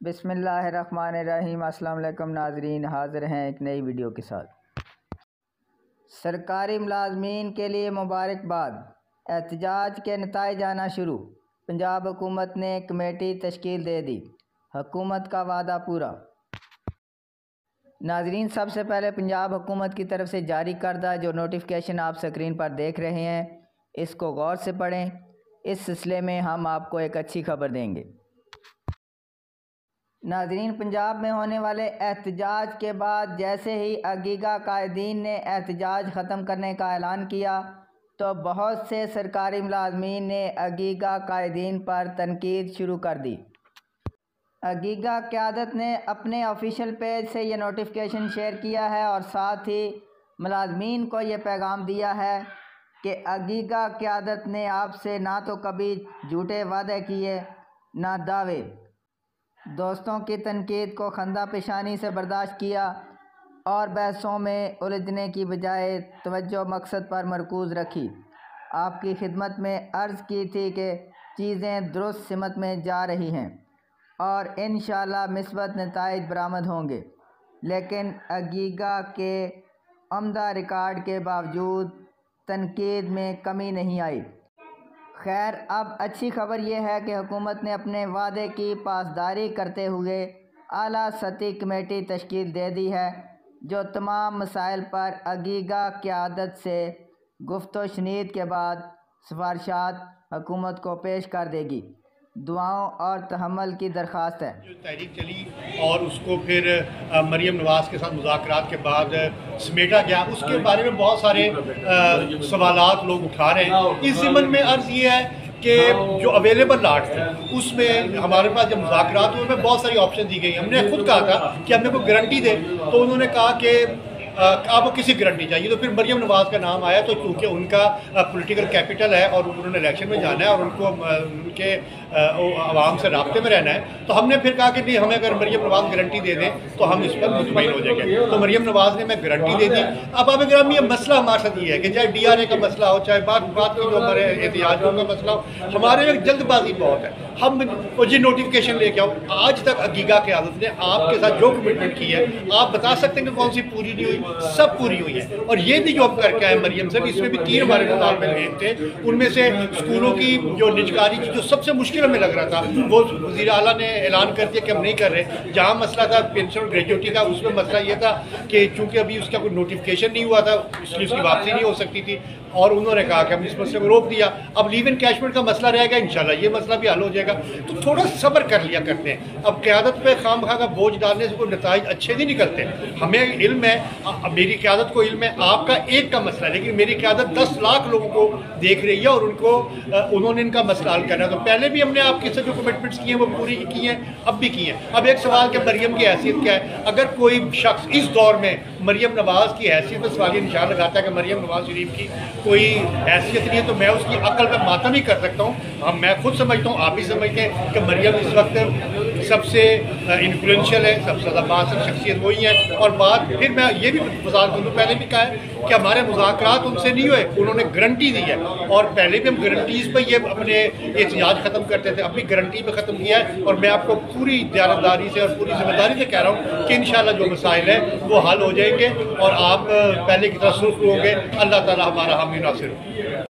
बिस्मिल्लाहिर्रहमानिर्रहीम। अस्सलाम वालेकुम नाज़रीन, हाज़िर हैं एक नई वीडियो के साथ। सरकारी मुलाजमीन के लिए मुबारकबाद, एहतजाज के नताइज आना शुरू। पंजाब हुकूमत ने कमेटी तश्कील दे दी, हुकूमत का वादा पूरा। नाज़रीन, सबसे पहले पंजाब हुकूमत की तरफ से जारी करदा जो नोटिफिकेशन आप स्क्रीन पर देख रहे हैं, इसको गौर से पढ़ें। इस सिलसिले में हम आपको एक अच्छी खबर देंगे। नाज़रीन, पंजाब में होने वाले एहतजाज के बाद जैसे ही अगीगा कायदीन ने एहतजाज ख़त्म करने का ऐलान किया तो बहुत से सरकारी मुलाजमीन ने अगीगा कायदीन पर तनकीद शुरू कर दी। अगीगा क़यादत ने अपने ऑफिशियल पेज से ये नोटिफिकेशन शेयर किया है और साथ ही मुलाजमीन को ये पैगाम दिया है कि अगीगा क़यादत ने आपसे ना तो कभी झूठे वादे किए ना दावे, दोस्तों की तनकीद को खंदा पेशानी से बर्दाश्त किया और बहसों में उलझने की बजाय तवज्जो मकसद पर मरकूज़ रखी। आपकी खिदमत में अर्ज़ की थी कि चीज़ें दुरुस्त सिमत में जा रही हैं और इंशाअल्लाह मिस्बत नताइज बरामद होंगे, लेकिन अगीगा के उम्दा रिकॉर्ड के बावजूद तनकीद में कमी नहीं आई। खैर, अब अच्छी खबर यह है कि हुकूमत ने अपने वादे की पासदारी करते हुए आला सतही कमेटी तश्कील दे दी है जो तमाम मसाइल पर अगीगा क़यादत से गुफ्तो शनीद के बाद सिफारिशात हुकूमत को पेश कर देगी। दुआओं और तहम्मुल की दरख्वास्त है। जो तहरीक चली और उसको फिर मरियम नवाज़ के साथ मुज़ाकरात के बाद समेटा गया, उसके बारे में बहुत सारे सवालात लोग उठा रहे हैं। इस ज़िम्मन में अर्ज़ ये है कि जो अवेलेबल लाट थे उसमें हमारे पास जब मुज़ाकरात हुए में बहुत सारी ऑप्शन दी गई। हमने खुद कहा था कि हमें कोई गारंटी दे, तो उन्होंने कहा कि आपको किसी गारंटी चाहिए, तो फिर मरियम नवाज़ का नाम आया। तो चूँकि उनका पॉलिटिकल कैपिटल है और उन्होंने इलेक्शन में जाना है और उनको उनके आवाम से राब्ते में रहना है, तो हमने फिर कहा कि नहीं, हमें अगर मरियम नवाज़ गारंटी दे दें तो हम इस पर मुतमईन हो जाएंगे। तो मरियम नवाज़ ने मैं गारंटी दे दी। अब ग्रामी मसला हमारे साथ ये है कि चाहे DRA का मसला हो, चाहे बात की जो हमारे एहतियाजों का मसला हो, हमारे में जल्दबाजी बहुत है। हम जी नोटिफिकेशन लेके आओ। आज तक अगीगा क़यादत ने आपके साथ जो कमिटमेंट की है, आप बता सकते हैं कि कौन सी पूरी नहीं हुई? सब पूरी हुई है। और ये भी जो अब करके आए मरियम से, इसमें भी 3 हमारे मुतालबे थे। उनमें से स्कूलों की जो निजकारी की जो सबसे मुश्किल हमें लग रहा था, वो वज़ीर आला ने ऐलान कर दिया कि हम नहीं कर रहे। जहाँ मसला था पेंशन और ग्रेजुएटी का, उसमें मसला ये था कि चूँकि अभी उसका कोई नोटिफिकेशन नहीं हुआ था, इसलिए उसकी वापसी नहीं हो सकती थी और उन्होंने कहा कि हम इस मसले को रोक दिया। अब लीव इन कैशमेंट का मसला रहेगा, इंशाल्लाह ये मसला भी हल हो जाएगा। तो थोड़ा सब्र कर लिया करते हैं। अब क़यादत पे खामखा का बोझ डालने से कोई नताइज अच्छे नहीं निकलते। हमें इल्म है, मेरी क़यादत को इल्म है, आपका एक का मसला है, लेकिन मेरी क़यादत 10 लाख लोगों को देख रही है और उन्होंने इनका मसला हल करना है। तो पहले भी हमने आपके साथ जो कमिटमेंट्स किए हैं वो पूरी की हैं, अब भी की हैं। अब एक सवाल कि मरियम की हैसियत क्या है? अगर कोई शख्स इस दौर में मरियम नवाज़ की हैसियत पर सवाल निशान लगाता है कि मरियम नवाज़ शरीफ की कोई हैसियत नहीं है, तो मैं उसकी अकल पर मातम ही कर सकता हूँ। हम मैं खुद समझता हूँ, आप भी समझते हैं कि मरियम इस वक्त सबसे इन्फ्लुएंशियल है, सबसे ज़्यादा बासर शख्सियत वही है। और बात फिर मैं ये भी वज़ाहत करूँ, पहले भी कहा है कि हमारे मुज़ाकरात उनसे नहीं हुए, उन्होंने गारंटी दी है और पहले भी हम गारंटीज़ पर ये अपने एहतिजाज ख़त्म करते थे, अब भी गारंटी पर ख़त्म किया है। और मैं आपको पूरी दयानतदारी से और पूरी जिम्मेदारी से कह रहा हूँ कि इंशाअल्लाह जो मसाइल हैं वो हल हो जाएंगे और आप पहले की तरह सुर्ख होंगे। अल्लाह ताला हमारा हामी नासिर हो।